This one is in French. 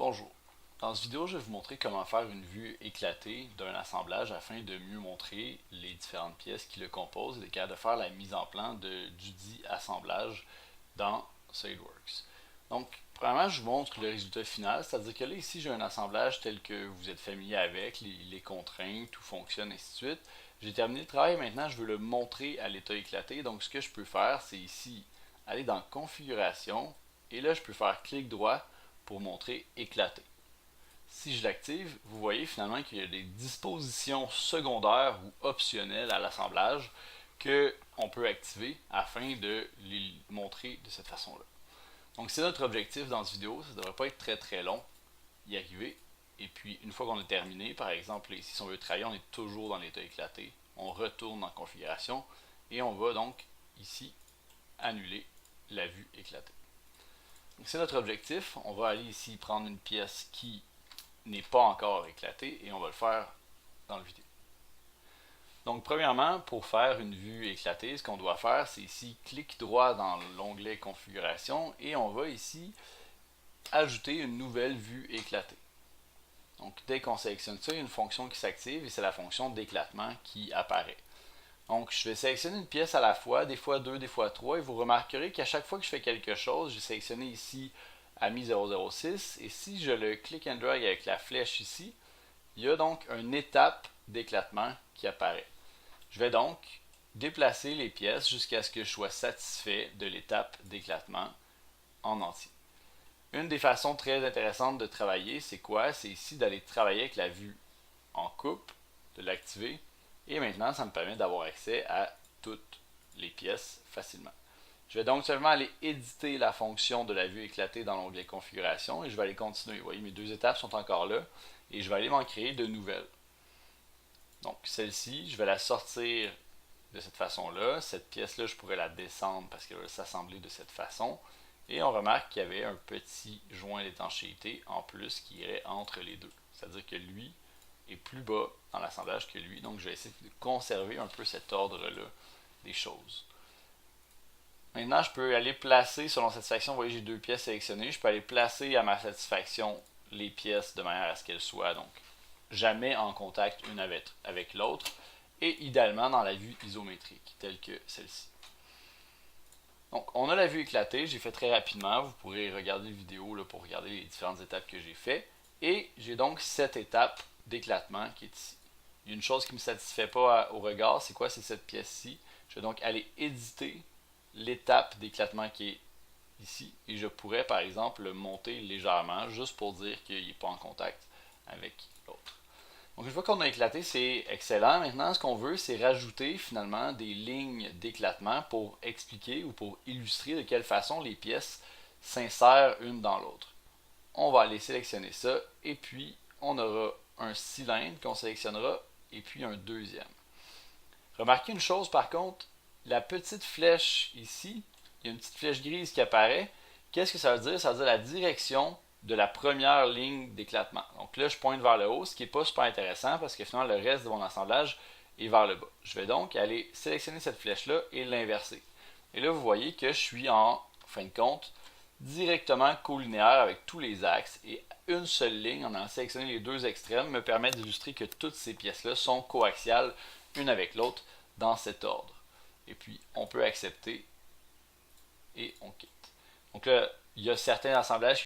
Bonjour. Dans cette vidéo, je vais vous montrer comment faire une vue éclatée d'un assemblage afin de mieux montrer les différentes pièces qui le composent et de faire la mise en plan du dit assemblage dans SolidWorks. Donc, premièrement, je vous montre le résultat final, c'est-à-dire que là, ici, j'ai un assemblage tel que vous êtes familier avec, les contraintes, tout fonctionne, et ainsi de suite. J'ai terminé le travail, maintenant, je veux le montrer à l'état éclaté. Donc, ce que je peux faire, c'est ici, aller dans Configuration, et là, je peux faire clic droit pour montrer éclaté. Si je l'active, vous voyez finalement qu'il y a des dispositions secondaires ou optionnelles à l'assemblage qu'on peut activer afin de les montrer de cette façon-là. Donc c'est notre objectif dans cette vidéo, ça ne devrait pas être très très long, y arriver. Et puis une fois qu'on a terminé, par exemple ici si on veut travailler, on est toujours dans l'état éclaté, on retourne en configuration et on va donc ici annuler la vue éclatée. C'est notre objectif. On va aller ici prendre une pièce qui n'est pas encore éclatée et on va le faire dans le vidéo. Donc premièrement, pour faire une vue éclatée, ce qu'on doit faire, c'est ici clic droit dans l'onglet configuration et on va ici ajouter une nouvelle vue éclatée. Donc dès qu'on sélectionne ça, il y a une fonction qui s'active et c'est la fonction d'éclatement qui apparaît. Donc, je vais sélectionner une pièce à la fois, des fois 2, des fois 3, et vous remarquerez qu'à chaque fois que je fais quelque chose, j'ai sélectionné ici AMI 006, et si je le click and drag avec la flèche ici, il y a donc une étape d'éclatement qui apparaît. Je vais donc déplacer les pièces jusqu'à ce que je sois satisfait de l'étape d'éclatement en entier. Une des façons très intéressantes de travailler, c'est quoi? C'est ici d'aller travailler avec la vue en coupe, de l'activer, et maintenant, ça me permet d'avoir accès à toutes les pièces facilement. Je vais donc seulement aller éditer la fonction de la vue éclatée dans l'onglet configuration et je vais aller continuer. Vous voyez, mes deux étapes sont encore là et je vais aller m'en créer de nouvelles. Donc, celle-ci, je vais la sortir de cette façon-là. Cette pièce-là, je pourrais la descendre parce qu'elle va s'assembler de cette façon. Et on remarque qu'il y avait un petit joint d'étanchéité en plus qui irait entre les deux. C'est-à-dire que lui est plus bas dans l'assemblage que lui, donc je vais essayer de conserver un peu cet ordre-là des choses. Maintenant, je peux aller placer, selon satisfaction, vous voyez, j'ai deux pièces sélectionnées, je peux aller placer à ma satisfaction les pièces de manière à ce qu'elles soient donc jamais en contact une avec l'autre, et idéalement dans la vue isométrique, telle que celle-ci. Donc, on a la vue éclatée, j'ai fait très rapidement, vous pourrez regarder la vidéo là, pour regarder les différentes étapes que j'ai fait, et j'ai donc cette étape d'éclatement qui est ici. Il y a une chose qui ne me satisfait pas au regard, c'est quoi? C'est cette pièce-ci. Je vais donc aller éditer l'étape d'éclatement qui est ici, et je pourrais par exemple le monter légèrement, juste pour dire qu'il n'est pas en contact avec l'autre. Donc une fois qu'on a éclaté, c'est excellent. Maintenant, ce qu'on veut, c'est rajouter finalement des lignes d'éclatement pour expliquer ou pour illustrer de quelle façon les pièces s'insèrent une dans l'autre. On va aller sélectionner ça, et puis on aura un cylindre qu'on sélectionnera, et puis un deuxième. Remarquez une chose par contre, la petite flèche ici, il y a une petite flèche grise qui apparaît. Qu'est-ce que ça veut dire? Ça veut dire la direction de la première ligne d'éclatement. Donc là, je pointe vers le haut, ce qui n'est pas super intéressant parce que finalement, le reste de mon assemblage est vers le bas. Je vais donc aller sélectionner cette flèche-là et l'inverser. Et là, vous voyez que je suis en fin de compte directement collinéaire avec tous les axes et une seule ligne en allant sélectionner les deux extrêmes me permet d'illustrer que toutes ces pièces-là sont coaxiales une avec l'autre dans cet ordre. Et puis, on peut accepter et on quitte. Donc là, il y a certains assemblages